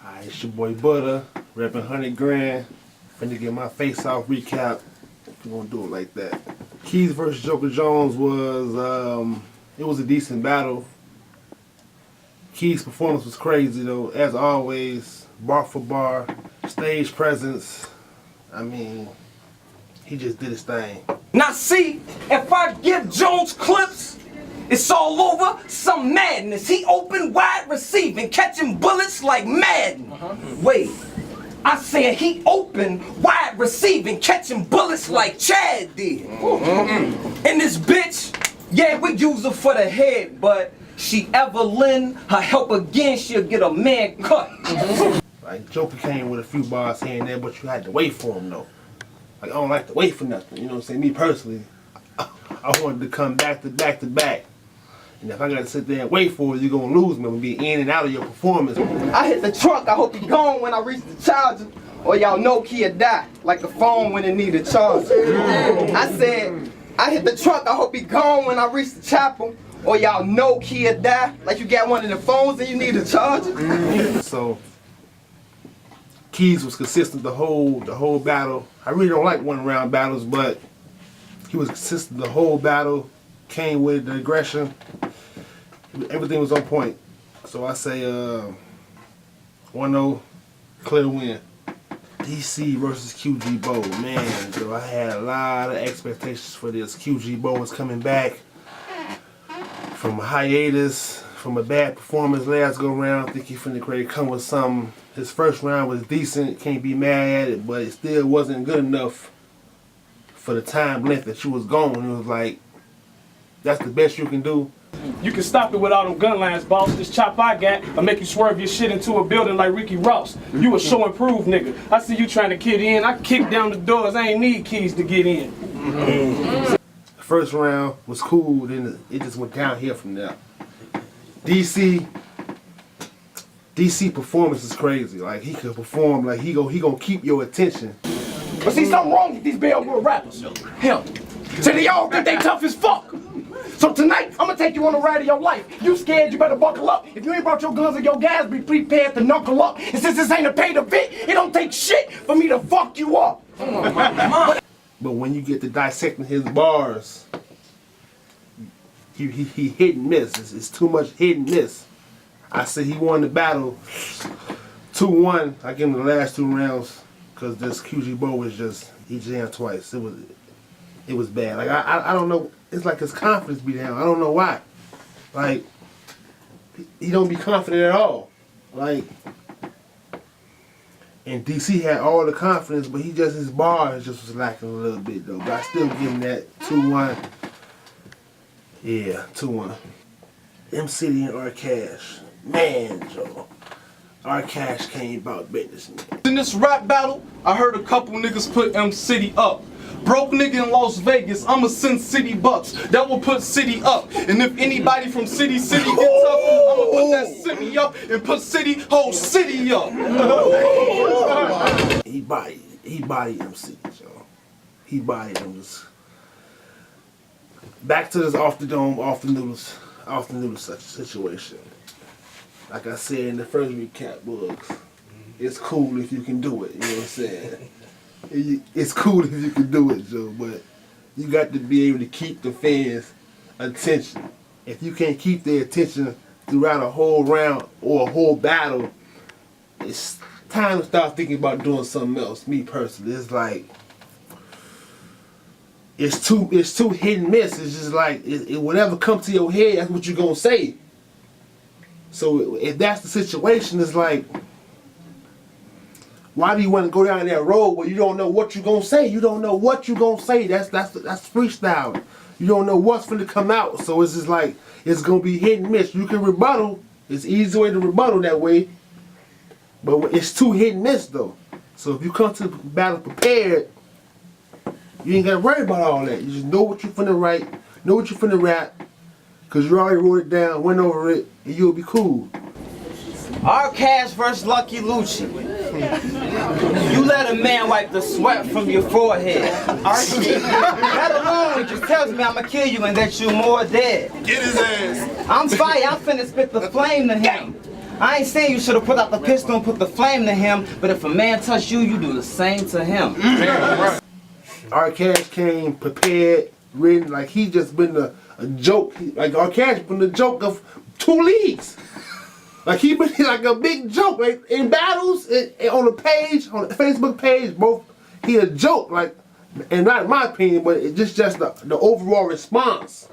Alright, it's your boy Buddah, repping 100 grand. Finna get my face off recap. We're gonna do it like that. Keys versus Joker Jones was, it was a decent battle. Keys' performance was crazy though, as always. Bar for bar, stage presence. I mean, he just did his thing. Now see, if I give Jones clips, it's all over, some madness. He open wide receiving, catching bullets like Madden. Wait, I said he open wide receiving, catching bullets like Chad did. And this bitch, yeah, we use her for the head, but she ever lend her help again, she'll get a man cut. Like, Joker came with a few bars here and there, but you had to wait for him though. Like, I don't like to wait for nothing, you know what I'm saying? Me personally, I wanted to come back to back to back. And if I gotta sit there and wait for it, you're gonna lose me. I'm gonna be in and out of your performance. I hit the trunk, I hope he gone when I reach the charger. Or y'all know he'll die, like the phone when it need a charger. I said, I hit the trunk, I hope he gone when I reach the chopper. Or y'all know he'll die, like you got one of the phones and you need a charger. So, Keys was consistent the whole battle. I really don't like one-round battles, but he was consistent the whole battle. Came with the aggression. Everything was on point. So I say 1-0, clear win. DC versus QG Bo. Man, so I had a lot of expectations for this. QG Bo was coming back from a hiatus, from a bad performance last go round. I think he finna come with something. His first round was decent, can't be mad at it, but it still wasn't good enough for the time length that you was going. It was like, that's the best you can do. You can stop it with all them gun lines, boss. This chop I got will make you swerve your shit into a building like Ricky Ross. You a show and prove nigga. I see you trying to kid in. I kick down the doors. I ain't need keys to get in. The first round was cool, then it just went downhill from there. DC performance is crazy. Like, he could perform, like he gonna keep your attention. But see, something wrong with these Bellwood rappers. Him. So they all think they tough as fuck. So tonight, I'm gonna take you on a ride of your life. You scared, you better buckle up. If you ain't brought your guns or your gas, be prepared to knuckle up. And since this ain't a pay to vet, it don't take shit for me to fuck you up. But when you get to dissecting his bars, he hit and miss. It's too much hit and miss. I said he won the battle 2-1. I give him the last 2 rounds because this QG Bo was just, he jammed twice. It was bad. Like, I don't know. It's like his confidence be down. I don't know why. Like, he don't be confident at all. Like, and DC had all the confidence, but his bars just was lacking a little bit though. But I still give him that 2-1. Yeah, 2-1. M City and R Cash. Man, Joe. R Cash came about business, man. In this rap battle, I heard a couple niggas put M City up. Broke nigga in Las Vegas, I'ma send City bucks. That will put City up. And if anybody from City gets up, I'ma put that City up and put whole City up. He bodied M City, Joe. He bodied him. Just back to this off the dome, off the noodles such situation. Like I said in the first recap, Bugs, it's cool if you can do it, you know what I'm saying? It's cool if you can do it, Joe, but you got to be able to keep the fans' attention. If you can't keep their attention throughout a whole round or a whole battle, it's time to start thinking about doing something else. Me personally, it's like, it's too hit and miss. It's just like, whatever comes to your head, that's what you're gonna say. So if that's the situation, it's like, why do you want to go down that road where you don't know what you're gonna say? You don't know what you're gonna say. That's freestyle. You don't know what's gonna come out. So it's just like, it's gonna be hit and miss. You can rebuttal. It's easy way to rebuttal that way. But it's too hit and miss though. So if you come to the battle prepared, you ain't gotta worry about all that. You just know what you're finna write, know what you're finna rap, cause you already wrote it down, went over it, and you'll be cool. R Cash versus Lucky Lucci. You let a man wipe the sweat from your forehead. Archie, that alone just tells me I'ma kill you and that you more dead. Get his ass. I'm fire, I'm finna spit the flame to him. I ain't saying you should have put out the pistol and put the flame to him, but if a man touch you, you do the same to him. Arcash came prepared, written like he just been a joke. Like Arcash been the joke of 2 leagues. Like he been like a big joke. Like in battles, on the page, on the Facebook page, both he a joke. Like, and not in my opinion, but it's just the overall response.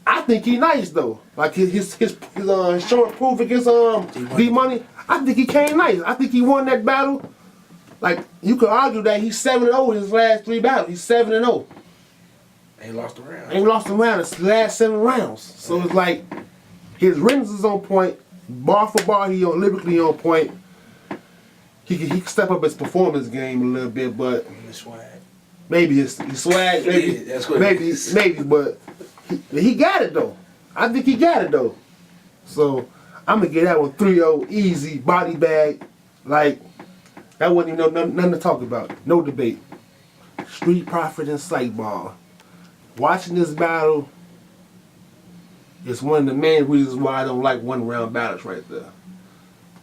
I think he nice though. Like his short proof against D Money. I think he came nice. I think he won that battle. Like you could argue that he's 7-0 in his last 3 battles. He's 7-0. Ain't lost a round. Ain't lost a round in his last 7 rounds. So it's like his rings is on point. Bar for bar, he lyrically on point. He can step up his performance game a little bit, but maybe his swag, maybe, but he got it though. I think he got it though. So I'm gonna get that one 3-0 easy body bag. Like that wasn't even nothing to talk about. No debate. Street Profit and Sightball. Watching this battle is one of the main reasons why I don't like 1-round battles right there.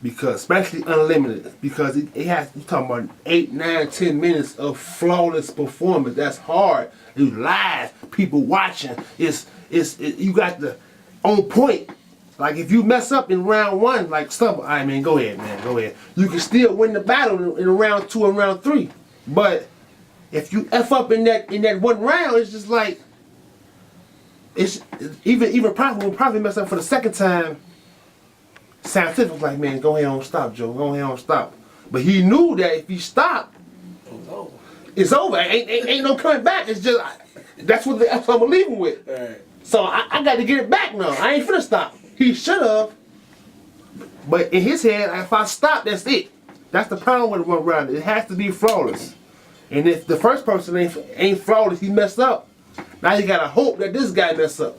Because, especially unlimited, because it has, you're talking about 8, 9, 10 minutes of flawless performance. That's hard. You live, people watching. You got the on point. Like if you mess up in round 1, like stumble, all right, man, go ahead, man, go ahead. You can still win the battle in round 2 and round 3. But if you F up in that 1 round, it's just like it's even Prophet when Prophet messed up for the 2nd time. Scientific was like, man, go ahead on stop, Joe. Go ahead on stop. But he knew that if he stopped, it's over. Ain't no coming back. It's just that's what I'm gonna leave him with. Right. So I got to get it back now. I ain't finna stop. He should have. But in his head, if I stop, that's it. That's the problem with 1 round. It has to be flawless. And if the first person ain't flawless, he messed up. Now you gotta hope that this guy mess up.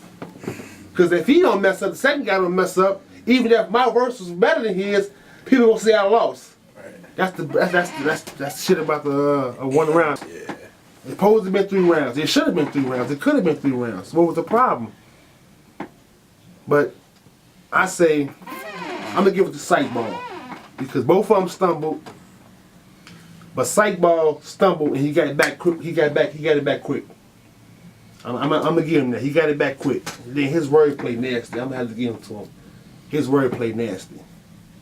Because if he don't mess up, the second guy don't mess up. Even if my verse was better than his, people gonna say I lost. Right. That's shit about the 1 round. Yeah. It's supposed to have been 3 rounds. It should have been 3 rounds. It could have been 3 rounds. What was the problem? But I say I'm gonna give it to Sightball because both of them stumbled. But Sightball stumbled and he got it back quick. He got it back quick. I'm gonna give him that. He got it back quick. And then his wordplay nasty. I'm gonna have to give it to him. His wordplay nasty.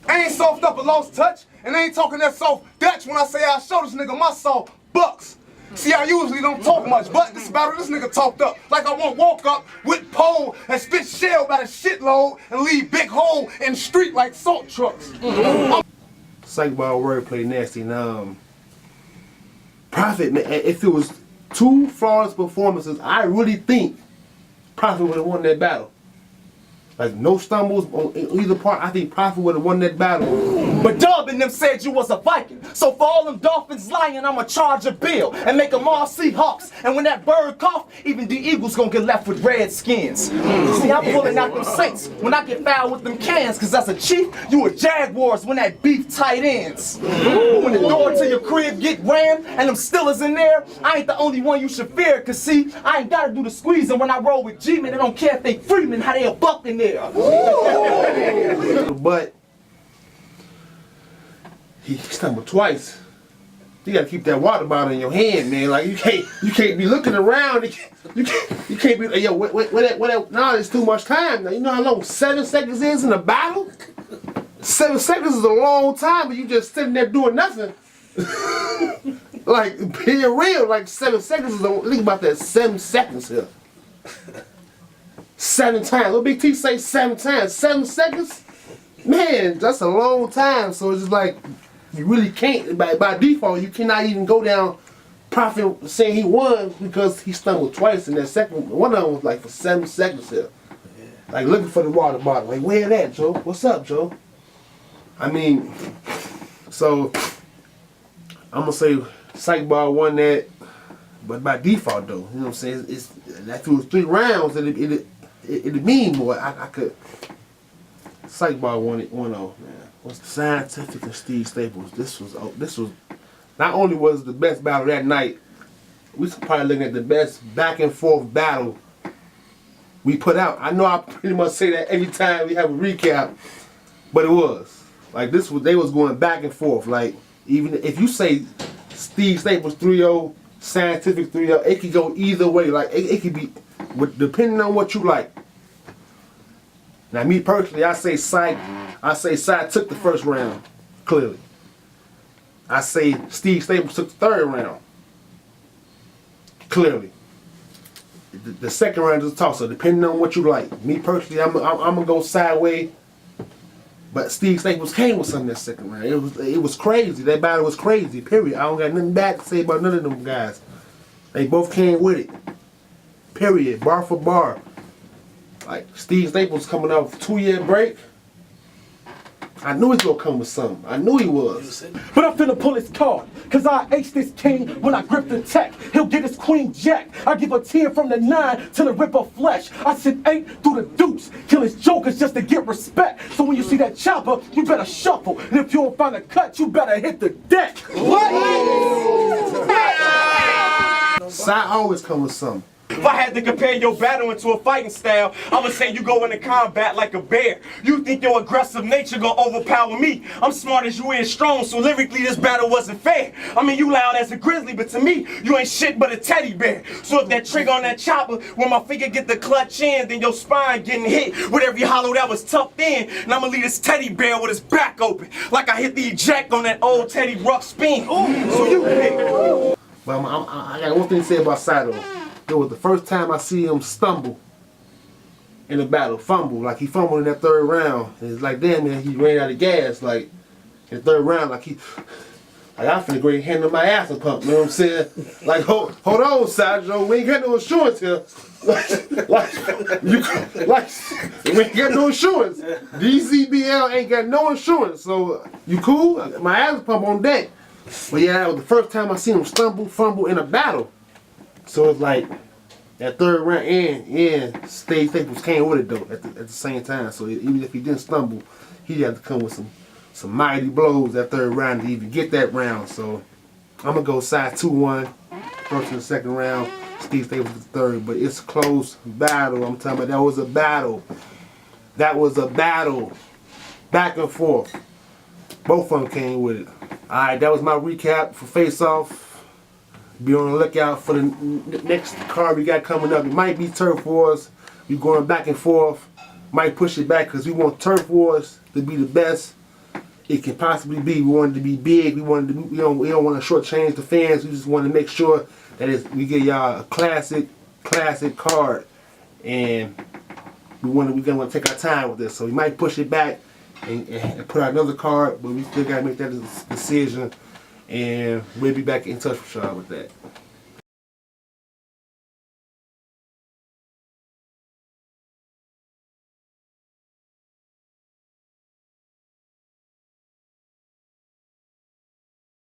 I ain't soft up a lost touch, and I ain't talking that soft Dutch when I say I show this nigga my soft bucks. See, I usually don't talk much, but this battle, this nigga talked up. Like I won't walk up with pole and spit shell by the shitload and leave big hole in the street like salt trucks. Sightball wordplay nasty. Now, Prophet, man, if it was 2 flawless performances, I really think Prophet would have won that battle. Like no stumbles on either part. I think Prophet would have won that battle. But Dub and them said you was a Viking. So for all them Dolphins lying, I'ma charge a bill and make them all Seahawks. And when that bird cough, even the Eagles gonna get left with red skins. See, I'm pulling out them Saints when I get fouled with them cans. Cause as a chief, you a Jaguars when that beef tight ends. But when the door to your crib get rammed and them Steelers in there, I ain't the only one you should fear. Cause see, I ain't gotta do the squeezing when I roll with G-Man. I don't care if they Freeman, how they a buck in there. But he stumbled twice. You gotta keep that water bottle in your hand, man. Like you can't be looking around. You can't be yo. What? No, it's too much time. Now you know how long 7 seconds is in a battle. 7 seconds is a long time, but you just sitting there doing nothing. Like being real, like 7 seconds is. Think about that. 7 seconds here. 7 times. What Big T say 7 times? 7 seconds? Man, that's a long time. So it's just like, you really can't, by default, you cannot even go down Prophet saying he won because he stumbled twice in that second. One of them was like for 7 seconds here. Like looking for the water bottle. Like, where that, Joe? What's up, Joe? I mean, so, I'm going to say Sightball won that, but by default though. You know what I'm saying? If it was 3 rounds, it'd mean more. I could. Sightball won it 1-0, man. What's the Scientific and Steve Staples? This was not only was it the best battle that night, we was probably looking at the best back and forth battle we put out. I know I pretty much say that every time we have a recap, But it was. Like this was, they was going back and forth. Like even if you say Steve Staples 3-0, Scientific 3-0, it could go either way. Like it could be, depending on what you like. Now me personally, I say Psych took the first round, clearly. I say Steve Staples took the third round, clearly. The second round is a toss-up, depending on what you like. Me personally, I'm gonna go sideways. But Steve Staples came with something that second round. It was crazy. That battle was crazy. Period. I don't got nothing bad to say about none of them guys. They both came with it. Period. Bar for bar. Like Steve Staples coming off a 2-year break. I knew he was gonna come with something. I knew he was. But I'm finna pull his card, cause I ace this king when I grip the tech. He'll get his queen jack. I give a 10 from the 9 till the rip of flesh. I send 8 through the deuce, kill his jokers just to get respect. So when you see that chopper, you better shuffle. And if you don't find a cut, you better hit the deck. Side always come with something. If I had to compare your battle into a fighting style, I would say you go into combat like a bear. You think your aggressive nature gonna overpower me. I'm smart as you is strong, so lyrically this battle wasn't fair. I mean, you loud as a grizzly, but to me, you ain't shit but a teddy bear. So if that trigger on that chopper, when my finger get the clutch in, then your spine getting hit with every hollow that was tucked in. And I'ma leave this teddy bear with his back open, like I hit the eject on that old Teddy Ruck spin. So you pick. But I got one thing to say about Sato. It was the first time I see him stumble in a battle, fumble. Like he fumbled in that third round. And it's like, damn, man, he ran out of gas. Like in the third round, like I'm finna go ahead and handle my ass a pump. You know what I'm saying? Like, hold on, Sato, we ain't got no insurance here. We ain't got no insurance. DCBL ain't got no insurance. So you cool? My ass pump on deck. But yeah, that was the first time I seen him fumble in a battle. So it's like that third round and Steve Staples came with it though at the same time. So even if he didn't stumble, he had to come with some mighty blows that third round to even get that round. So I'm gonna go side 2-1, first and second round. Steve Staples the third, but it's a close battle. I'm talking about that was a battle. That was a battle, back and forth. Both of them came with it. All right, that was my recap for Face Off. Be on the lookout for the next card we got coming up. It might be Turf Wars. We're going back and forth. Might push it back because we want Turf Wars to be the best it can possibly be. We want it to be big. We don't want to shortchange the fans. We just want to make sure that we get y'all a classic card, and we're gonna take our time with this. So we might push it back and put out another card, but we still gotta make that decision. And we'll be back in touch with y'all with that.